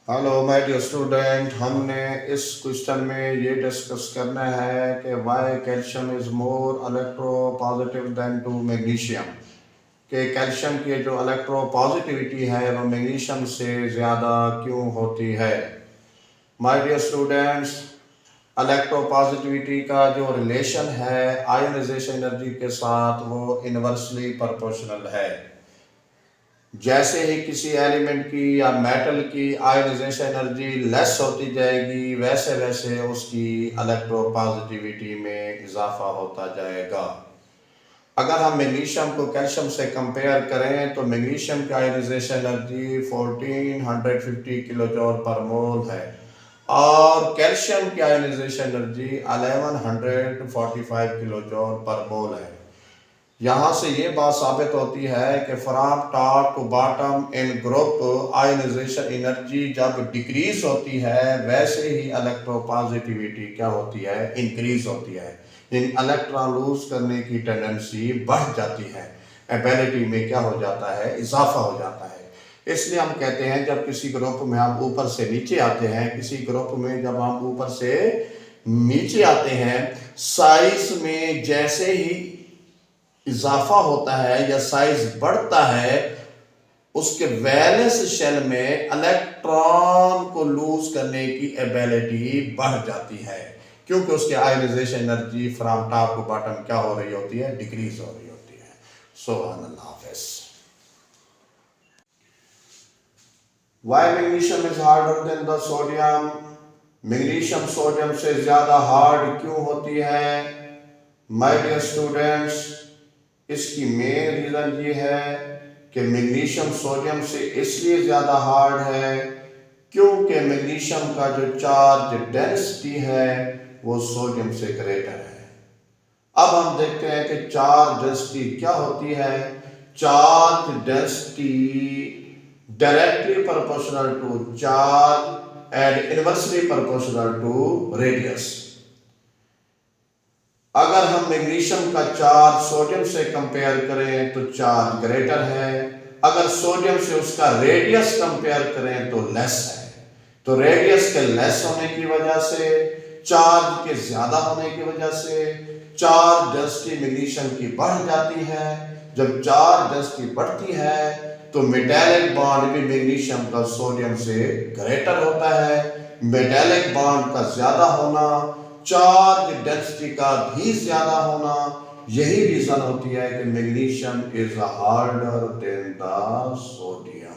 Hello my dear student, हमने इस question में ये डिस्कस करना है कि why calcium is more electropositive than to magnesium. कि कैल्शियम की जो इलेक्ट्रोपॉजिटिविटी है वो मैग्नीशियम से ज़्यादा क्यों होती है। माय डियर स्टूडेंट्स, इलेक्ट्रोपॉजिटिविटी का जो रिलेशन है आयोनाइजेशन एनर्जी के साथ वो इन्वर्सली प्रोपोर्शनल है। जैसे ही किसी एलिमेंट की या मेटल की आयोनाइजेशन एनर्जी लेस होती जाएगी वैसे वैसे उसकी इलेक्ट्रोपॉजिटिविटी में इजाफा होता जाएगा। अगर हम मैग्नीशियम को कैल्शियम से कंपेयर करें तो मैग्नीशियम की आयोनाइजेशन एनर्जी 1450 किलो जूल पर मोल है और कैल्शियम की आयोनाइजेशन एनर्जी 1145 किलो जूल पर मोल है। यहाँ से ये बात साबित होती है कि from top to bottom in group ionisation energy जब डिक्रीज होती है वैसे ही इलेक्ट्रोपॉजिटिविटी क्या होती है, इंक्रीज होती है। यानी इलेक्ट्रॉन लूज करने की टेंडेंसी बढ़ जाती है, एबिलिटी में क्या हो जाता है, इजाफा हो जाता है। इसलिए हम कहते हैं जब किसी ग्रुप में हम ऊपर से नीचे आते हैं, किसी ग्रुप में जब हम ऊपर से नीचे आते हैं, साइज में जैसे ही इजाफा होता है या साइज बढ़ता है उसके वैलेंस शेल में इलेक्ट्रॉन को लूज करने की एबिलिटी बढ़ जाती है, क्योंकि उसके ionisation energy from top to bottom क्या हो रही होती है, डिक्रीज हो रही होती है। सुभान अल्लाह। Why magnesium is harder than the sodium. Magnesium sodium से ज्यादा हार्ड क्यों होती है। माय डियर स्टूडेंट्स, इसकी मेन रीज़न ये है कि मैग्नीशियम सोडियम से इसलिए ज़्यादा हार्ड है क्योंकि मैग्नीशियम का जो चार्ज डेंसिटी है वो सोडियम से ग्रेटर है। अब हम देखते हैं कि चार्ज डेंसिटी क्या होती है। Charge density directly proportional to charge and inversely proportional to radius. अगर हम मैग्नीशियम का चार्ज सोडियम से कंपेयर करें तो चार्ज ग्रेटर है, अगर सोडियम से उसका रेडियस कंपेयर करें तो लेस है। तो रेडियस के लेस होने की वजह से, चार्ज के ज्यादा होने की वजह से चार्ज डेंसिटी मैग्नीशियम की बढ़ जाती है। जब चार्ज डेंसिटी बढ़ती है तो मेटालिक बॉन्ड भी मैग्नीशियम का सोडियम से ग्रेटर होता है। मेटालिक बॉन्ड का ज्यादा होना, चार्ज डेंसिटी का भी ज्यादा होना, यही रीजन होती है कि magnesium is harder than the sodium.